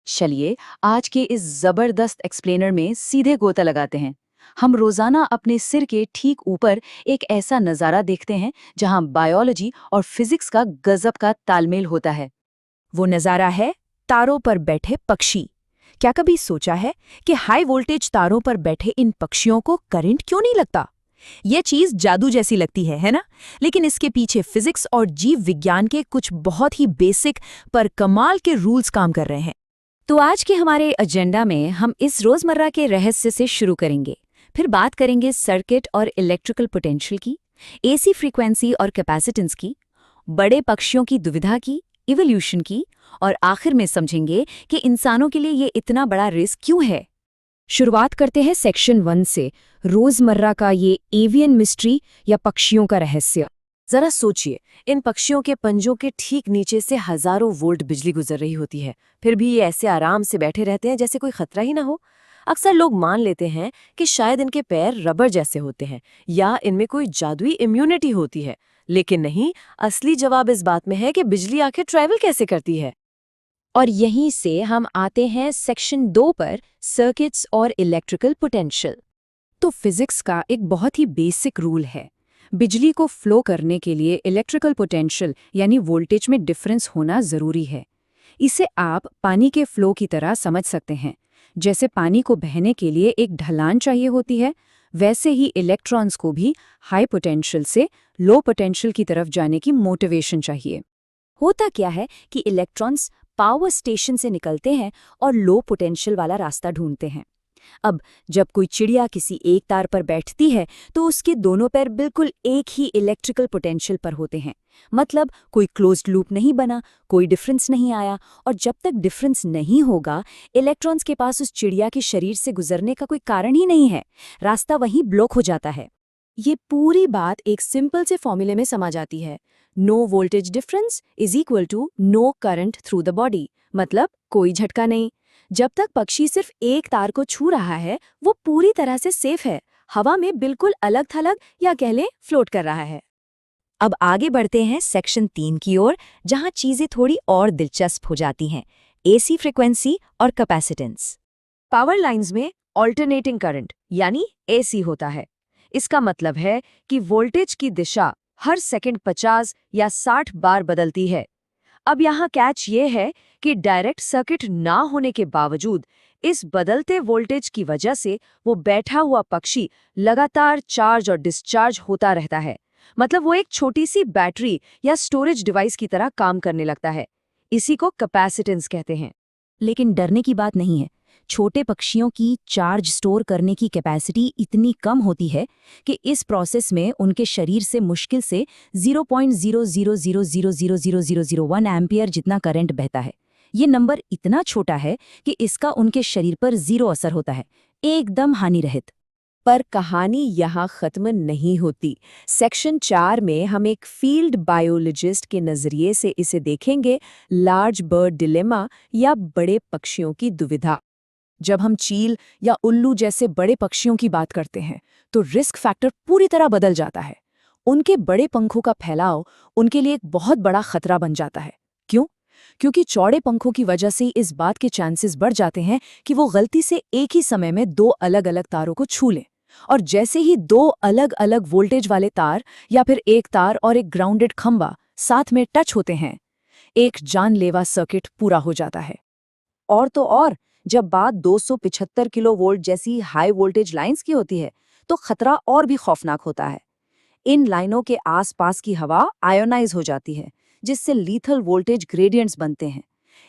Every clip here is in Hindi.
चलिए, आज के इस जबरदस्त एक्सप्लेनर में सीधे गोता लगाते हैं। हम रोजाना अपने सिर के ठीक ऊपर एक ऐसा नज़ारा देखते हैं जहां बायोलॉजी और फिजिक्स का गजब का तालमेल होता है। वो नज़ारा है तारों पर बैठे पक्षी। क्या कभी सोचा है कि हाई वोल्टेज तारों पर बैठे इन पक्षियों को करंट क्यों नहीं लगता? ये चीज जादू जैसी लगती है ना? लेकिन इसके पीछे फिजिक्स और जीव विज्ञान के कुछ बहुत ही बेसिक पर कमाल के रूल्स काम कर रहे हैं। तो आज के हमारे एजेंडा में हम इस रोजमर्रा के रहस्य से शुरू करेंगे। फिर बात करेंगे सर्किट और इलेक्ट्रिकल पोटेंशियल की, एसी फ्रीक्वेंसी और कैपेसिटेंस की, बड़े पक्षियों की दुविधा की, इवोल्यूशन की, और आखिर में समझेंगे कि इंसानों के लिए ये इतना बड़ा रिस्क क्यों है। शुरुआत करते हैं सेक्शन 1 से, रोजमर्रा का ये एवियन मिस्ट्री या पक्षियों का रहस्य। जरा सोचिए, इन पक्षियों के पंजों के ठीक नीचे से हजारों वोल्ट बिजली गुजर रही होती है, फिर भी ये ऐसे आराम से बैठे रहते हैं जैसे कोई खतरा ही ना हो। अक्सर लोग मान लेते हैं कि शायद इनके पैर रबर जैसे होते हैं या इनमें कोई जादुई इम्यूनिटी होती है, लेकिन नहीं, असली जवाब इस बात में है कि बिजली आखिर ट्रैवल कैसे करती है। और यहीं से हम आते हैं सेक्शन 2 पर, सर्किट्स और इलेक्ट्रिकल पोटेंशियल। तो फिजिक्स का एक बहुत ही बेसिक रूल है, बिजली को फ्लो करने के लिए इलेक्ट्रिकल पोटेंशियल यानी वोल्टेज में डिफरेंस होना जरूरी है। इसे आप पानी के फ्लो की तरह समझ सकते हैं। जैसे पानी को बहने के लिए एक ढलान चाहिए होती है, वैसे ही इलेक्ट्रॉन्स को भी हाई पोटेंशियल से लो पोटेंशियल की तरफ जाने की मोटिवेशन चाहिए। होता क्या है कि इलेक्ट्रॉन्स पावर स्टेशन से निकलते हैं और लो पोटेंशियल वाला रास्ता ढूंढते हैं। अब जब कोई चिड़िया किसी एक तार पर बैठती है तो उसके दोनों पैर बिल्कुल एक ही इलेक्ट्रिकल पोटेंशियल पर होते हैं। मतलब कोई क्लोज्ड लूप नहीं बना, कोई डिफरेंस नहीं आया, और जब तक डिफरेंस नहीं होगा इलेक्ट्रॉन्स के पास उस चिड़िया के शरीर से गुजरने का कोई कारण ही नहीं है। रास्ता वहीं ब्लॉक हो जाता है। ये पूरी बात एक सिंपल से फॉर्मूले में समा जाती है। No voltage difference is equal to no current through the body. मतलब कोई झटका नहीं। जब तक पक्षी सिर्फ एक तार को छू रहा है वो पूरी तरह से सेफ है, हवा में बिल्कुल अलग थलग या कह लें फ्लोट कर रहा है। अब आगे बढ़ते हैं सेक्शन 3 की ओर, जहां चीजें थोड़ी और दिलचस्प हो जाती हैं, एसी फ्रीक्वेंसी और कैपेसिटेंस। पावर लाइंस में ऑल्टरनेटिंग करंट यानी एसी होता है। इसका मतलब है कि वोल्टेज की दिशा हर सेकंड 50 या 60 बार बदलती है। अब यहाँ कैच ये है कि डायरेक्ट सर्किट ना होने के बावजूद इस बदलते वोल्टेज की वजह से वो बैठा हुआ पक्षी लगातार चार्ज और डिस्चार्ज होता रहता है। मतलब वो एक छोटी सी बैटरी या स्टोरेज डिवाइस की तरह काम करने लगता है। इसी को कैपेसिटेंस कहते हैं। लेकिन डरने की बात नहीं है। छोटे पक्षियों की चार्ज स्टोर करने की कैपेसिटी इतनी कम होती है कि इस प्रोसेस में उनके शरीर से मुश्किल से 0.00000001 एम्पियर जितना करंट बहता है। ये नंबर इतना छोटा है कि इसका उनके शरीर पर जीरो असर होता है, एकदम हानिरहित। पर कहानी यहाँ खत्म नहीं होती। सेक्शन 4 में हम एक फील्ड बायोलॉजिस्ट के नजरिए से इसे देखेंगे, लार्ज बर्ड डिलेमा या बड़े पक्षियों की दुविधा। जब हम चील या उल्लू जैसे बड़े पक्षियों की बात करते हैं तो रिस्क फैक्टर पूरी तरह बदल जाता है। उनके बड़े पंखों का फैलाव उनके लिए एक बहुत बड़ा खतरा बन जाता है। क्यों? क्योंकि चौड़े पंखों की वजह से इस बात के चांसेस बढ़ जाते हैं कि वो गलती से एक ही समय में दो अलग-अलग तारों को छू लें। और जैसे ही दो अलग-अलग वोल्टेज वाले तार या फिर एक तार और एक ग्राउंडेड खंभा साथ में टच होते हैं, एक जानलेवा सर्किट पूरा हो जाता है। और तो और जब बात 275 किलो वोल्ट जैसी हाई वोल्टेज लाइंस की होती है तो खतरा और भी खौफनाक होता है। इन लाइनों के आसपास की हवा आयोनाइज हो जाती है, जिससे लीथल वोल्टेज ग्रेडियंट्स बनते हैं।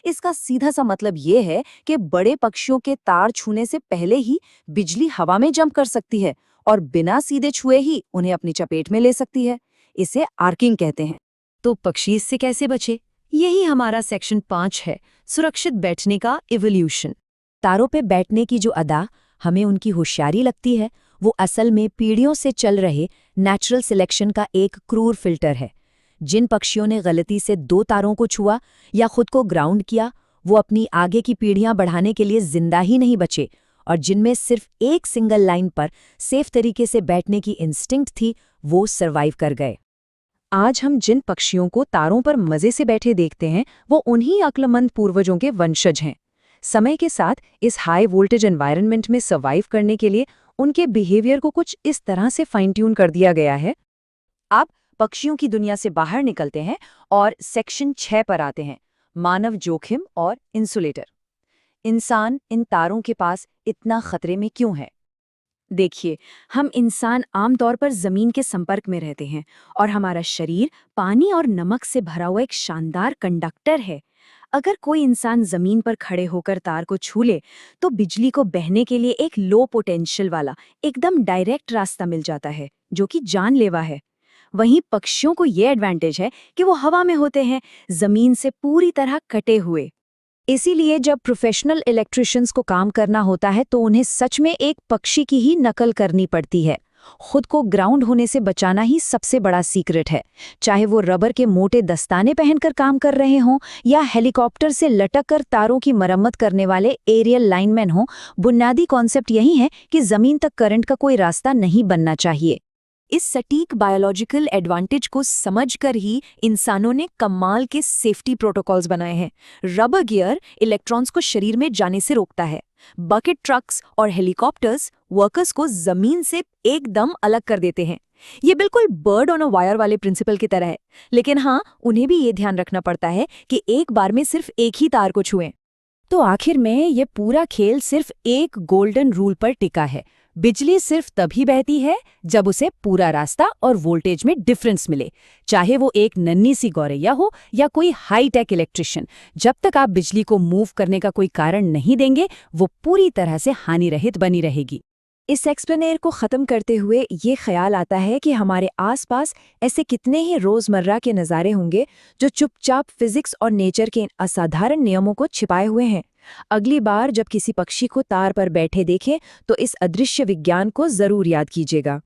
इसका सीधा सा मतलब ये है कि बड़े पक्षियों के तार छूने से पहले ही बिजली हवा में जंप कर सकती है और बिना सीधे छुए ही उन्हें अपनी चपेट में ले सकती है। इसे आर्किंग कहते हैं। तो पक्षी इससे कैसे बचे? यही हमारा सेक्शन 5 है, सुरक्षित बैठने का इवोल्यूशन। तारों पे बैठने की जो अदा हमें उनकी होशियारी लगती है, वो असल में पीढ़ियों से चल रहे नेचुरल सिलेक्शन का एक क्रूर फिल्टर है। जिन पक्षियों ने गलती से दो तारों को छुआ या खुद को ग्राउंड किया, वो अपनी आगे की पीढ़ियां बढ़ाने के लिए जिंदा ही नहीं बचे, और जिनमें सिर्फ एक सिंगल लाइन पर सेफ तरीके से बैठने की इंस्टिंक्ट थी, वो सर्वाइव कर गए। आज हम जिन पक्षियों को तारों पर मजे से बैठे देखते हैं वो उन्हीं अक्लमंद पूर्वजों के वंशज हैं। समय के साथ इस हाई वोल्टेज एनवायरनमेंट में सर्वाइव करने के लिए उनके बिहेवियर को कुछ इस तरह से फाइन ट्यून कर दिया गया है। अब पक्षियों की दुनिया से बाहर निकलते हैं और सेक्शन 6 पर आते हैं, मानव जोखिम और इंसुलेटर। इंसान इन तारों के पास इतना खतरे में क्यों है? देखिए, हम इंसान आमतौर पर जमीन के संपर्क में रहते हैं और हमारा शरीर पानी और नमक से भरा हुआ एक शानदार कंडक्टर है। अगर कोई इंसान जमीन पर खड़े होकर तार को छू ले तो बिजली को बहने के लिए एक लो पोटेंशियल वाला एकदम डायरेक्ट रास्ता मिल जाता है, जो कि जानलेवा है। वहीं पक्षियों को ये एडवांटेज है कि वो हवा में होते हैं, जमीन से पूरी तरह कटे हुए। इसीलिए जब प्रोफेशनल इलेक्ट्रिशियंस को काम करना होता है तो उन्हें सच में एक पक्षी की ही नकल करनी पड़ती है। खुद को ग्राउंड होने से बचाना ही सबसे बड़ा सीक्रेट है। चाहे वो रबर के मोटे दस्ताने पहनकर काम कर रहे हों या हेलीकॉप्टर से लटक कर तारों की मरम्मत करने वाले एरियल लाइनमैन हों, बुनियादी कॉन्सेप्ट यही है कि जमीन तक करंट का कोई रास्ता नहीं बनना चाहिए। इस सटीक बायोलॉजिकल एडवांटेज को समझकर ही इंसानों ने कमाल के सेफ्टी प्रोटोकॉल्स बनाए हैं। रबर गियर इलेक्ट्रॉन्स को शरीर में जाने से रोकता है। बकेट ट्रक्स और हेलीकॉप्टर्स वर्कर्स को जमीन से एकदम अलग कर देते हैं। ये बिल्कुल बर्ड ऑन अ वायर वाले प्रिंसिपल की तरह है, लेकिन हाँ, उन्हें भी ये ध्यान रखना पड़ता है कि एक बार में सिर्फ एक ही तार को छुएं। तो आखिर में ये पूरा खेल सिर्फ एक गोल्डन रूल पर टिका है। बिजली सिर्फ तभी बहती है जब उसे पूरा रास्ता और वोल्टेज में डिफरेंस मिले, चाहे वो एक नन्ही सी गौरैया हो या कोई हाई टेक इलेक्ट्रिशियन। जब तक आप बिजली को मूव करने का कोई कारण नहीं देंगे, वो पूरी तरह से हानिरहित बनी रहेगी। इस एक्सप्लेनेर को ख़त्म करते हुए ये ख्याल आता है कि हमारे आसपास ऐसे कितने ही रोज़मर्रा के नज़ारे होंगे जो चुपचाप फिजिक्स और नेचर के इन असाधारण नियमों को छिपाए हुए हैं। अगली बार जब किसी पक्षी को तार पर बैठे देखें तो इस अदृश्य विज्ञान को ज़रूर याद कीजिएगा।